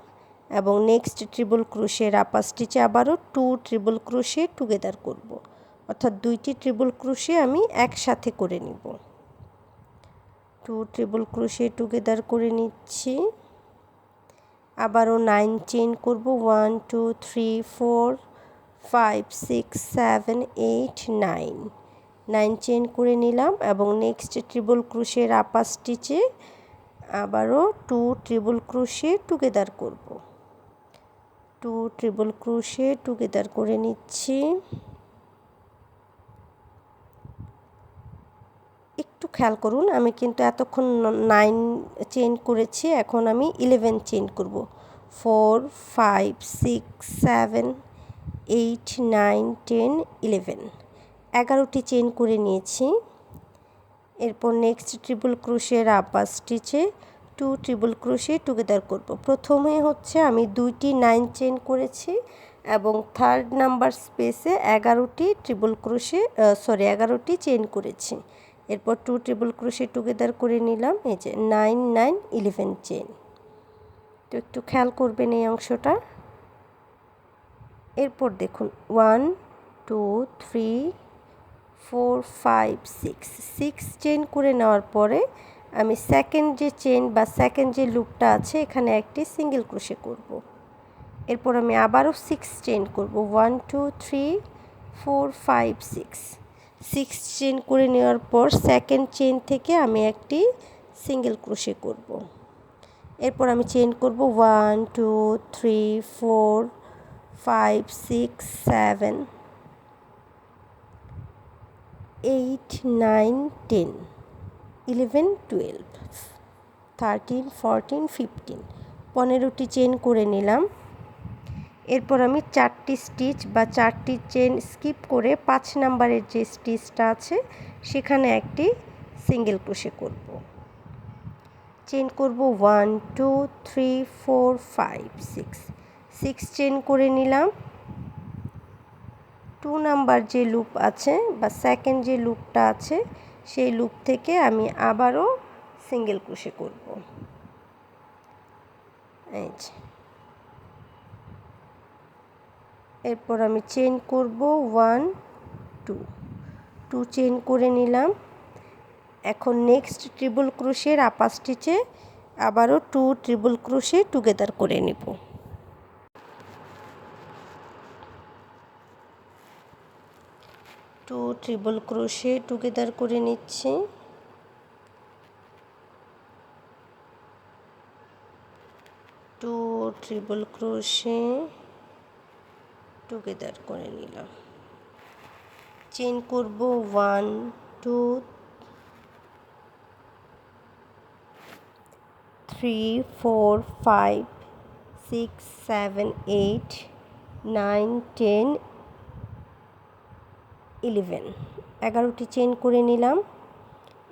এবং নেক্সট ট্রিপল ক্রোশের আপার স্টিচে আবারও 2 ট্রিপল ক্রোশে টুগেদার করব, অর্থাৎ 2টি ট্রিপল ক্রোশে আমি একসাথে করে নিব। 2 ট্রিপল ক্রোশে টুগেদার করে নিচ্ছি। আবারও 9 চেন করব, 1, 2, 3, 4, 5, 6, 7, 8, 9 চেন করে নিলাম এবং নেক্সট ট্রিপল ক্রোশের আপার স্টিচে আবারও 2 ট্রিপল ক্রোশে টুগেদার করব, 2 ট্রিপল ক্রোশে টুগেদার করে নিচ্ছি। একটু খেয়াল করুন, আমি কিন্তু এতক্ষণ 9 চেন করেছি, এখন আমি 11 চেন করব, 4, 5, 6, 7, 8, 9, 10, 11টি চেন করে নিয়েছি। এরপর নেক্সট ট্রিপল ক্রোশের আপার স্টিচে 2 ট্রিপল ক্রোশে টুগেদার করব। প্রথমে হচ্ছে আমি 2টি 9 চেন করেছি এবং থার্ড নাম্বার স্পেসে 11টি ট্রিপল ক্রোশে 11টি চেন করেছি। এরপর 2 ট্রিপল ক্রোশে টুগেদার করে নিলাম। এই যে 9, 9, 11 চেন। তো একটু খেয়াল করবেন এই অংশটা। এরপর দেখুন 1, 2, 3, 4, 5, 6 চেন করে নেওয়ার পরে আমি সেকেন্ড যে চেন বা সেকেন্ড যে লুপটা আছে এখানে একটি সিঙ্গেল ক্রোশে করব। এরপর আমি আবারও 6 চেন করব, 1, 2, 3, 4, 5, 6 চেন করে নেওয়ার পর সেকেন্ড চেন থেকে আমি একটি সিঙ্গেল ক্রোশে করব। এরপর আমি চেন করব 1, 2, 3, 4, 5, 6, 7, 8, 9, 10, 11, 12, 13, 14, 15 15টি চেন করে নিলাম। এরপর আমি 4টি স্টিচ বা 4টি চেন স্কিপ করে 5 নাম্বারের যে স্টিচটা আছে সেখানে একটি সিঙ্গেল ক্রোশে করব। চেন করব 1, 2, 3, 4, 5, 6 চেন করে নিলাম। 2 নাম্বার যে লুপ আছে বা সেকেন্ড যে লুপটা আছে সেই লুপ থেকে আমি আবারও সিঙ্গেল ক্রোশে করব। এই যে এরপর আমি চেন করব 1, 2 চেন করে নিলাম। এখন নেক্সট ট্রিপল ক্রোশের আপার স্টিচে আবারও 2 ট্রিপল ক্রোশে টুগেদার করে নেব। 2 ট্রিপল ক্রোশে টুগেদার করে নিচ্ছি। টু ট্রিপল ক্রোশে টুগেদার করে নিলাম। চেন করব 1, 2, 3, 4, 5, 6, 7, 8, 9, 10, 11 11টি চেইন করে নিলাম।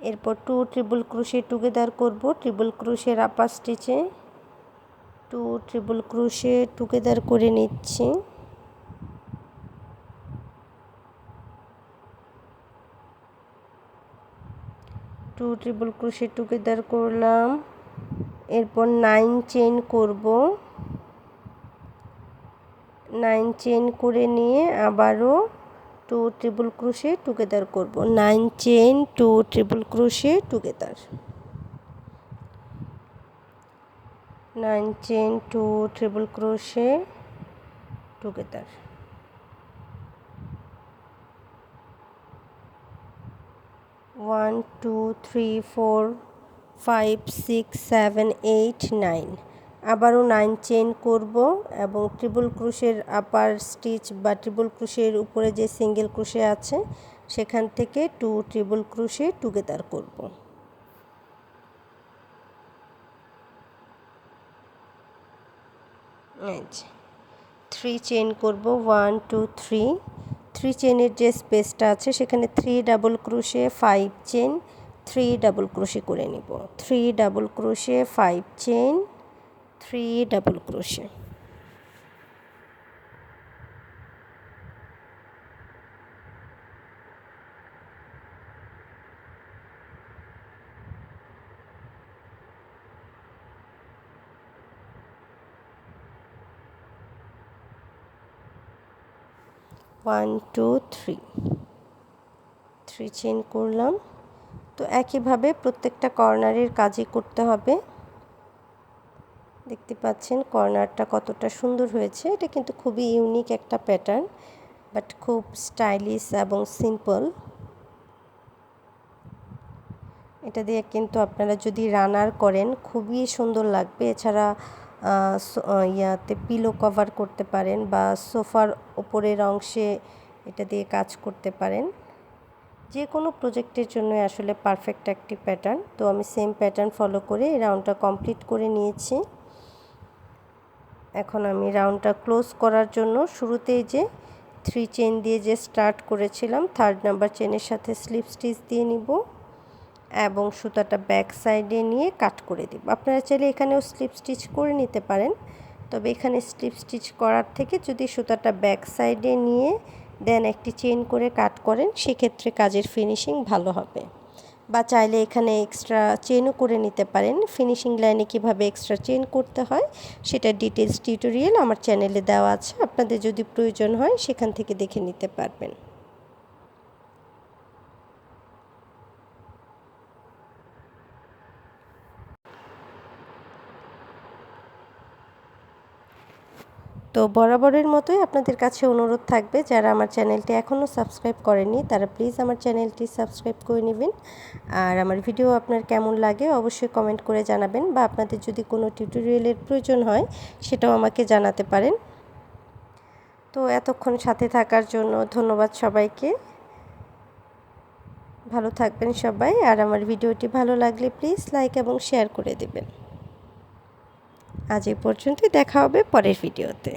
এরপর 2 ট্রিপল ক্রোশে টুগেদার করব ট্রিপল ক্রোশের আপার স্টিচে 2 ট্রিপল ক্রোশে টুগেদার করে নিচ্ছি। টু ট্রিপল ক্রোশে টুগেদার করলাম। এরপর 9 চেইন করব। 9 চেইন করে নিয়ে আবারও 2 ট্রিপল ক্রোশে টুগেদার করব। 9 chain 2 triple crochet together. 9 chain 2 triple crochet together. 1 2 3 4 5 6 7 8 9 আবারও 9 চেইন করব এবং ট্রিপল ক্রোশের আপার স্টিচ বা ট্রিপল ক্রোশের উপরে যে সিঙ্গেল ক্রোশে আছে সেখান থেকে 2 ট্রিপল ক্রোশে টুগেদার করব। এই যে 3 চেইন করব 1 2 3 3 চেইনের যে স্পেসটা আছে সেখানে 3 double crochet 5 chain 3 double crochet করে নিব। 3 double crochet 5 chain 3 double crochet. One two three 3 chain করলাম। তো একইভাবে প্রত্যেকটা কর্নারের কাজই করতে হবে। দেখতে পাচ্ছেন কর্নারটা কতটা সুন্দর হয়েছে। এটা কিন্তু খুবই ইউনিক একটা প্যাটার্ন, বাট খুব স্টাইলিশ এবং সিম্পল। এটা দিয়ে কিন্তু আপনারা যদি রানার করেন খুবই সুন্দর লাগবে। এছাড়া ইয়াতে পিলো কভার করতে পারেন বা সোফার উপরের অংশে এটা দিয়ে কাজ করতে পারেন। যে কোনো প্রজেক্টের জন্য আসলে পারফেক্ট একটি প্যাটার্ন। তো আমি সেম প্যাটার্ন ফলো করে এই রাউন্ডটা কমপ্লিট করে নিয়েছি। এখন আমি রাউন্ডটা ক্লোজ করার জন্য শুরুতেই যে 3 চেইন দিয়ে যে স্টার্ট করেছিলাম 3rd নাম্বার চেইনের সাথে স্লিপ স্টিচ দিয়ে নিব এবং সুতাটা ব্যাক সাইডে নিয়ে কাট করে দেব। আপনারা চাইলে এখানেও স্লিপ স্টিচ করে নিতে পারেন, তবে এখানে স্লিপ স্টিচ করার থেকে যদি সুতাটা ব্যাক সাইডে নিয়ে দেন একটি চেইন করে কাট করেন সেক্ষেত্রে কাজের ফিনিশিং ভালো হবে। বা চাইলে এখানে এক্সট্রা চেইনও করে নিতে পারেন। ফিনিশিং লাইনে কিভাবে এক্সট্রা চেইন করতে হয় সেটা ডিটেলস টিউটোরিয়াল আমার চ্যানেলে দেওয়া আছে, আপনাদের যদি প্রয়োজন হয় সেখান থেকে দেখে নিতে পারবেন। তো বরাবরের মতোই আপনাদের কাছে অনুরোধ থাকবে যারা আমার চ্যানেলটি এখনও সাবস্ক্রাইব করেননি তারা প্লিজ আমার চ্যানেলটি সাবস্ক্রাইব করে নেবেন। আর আমার ভিডিও আপনার কেমন লাগে অবশ্যই কমেন্ট করে জানাবেন, বা আপনাদের যদি কোনো টিউটোরিয়ালের প্রয়োজন হয় সেটাও আমাকে জানাতে পারেন। তো এতক্ষণ সাথে থাকার জন্য ধন্যবাদ সবাইকে। ভালো থাকবেন সবাই। আর আমার ভিডিওটি ভালো লাগলে প্লিজ লাইক এবং শেয়ার করে দেবেন। আজ এই পর্যন্তই, দেখা হবে পরের ভিডিওতে।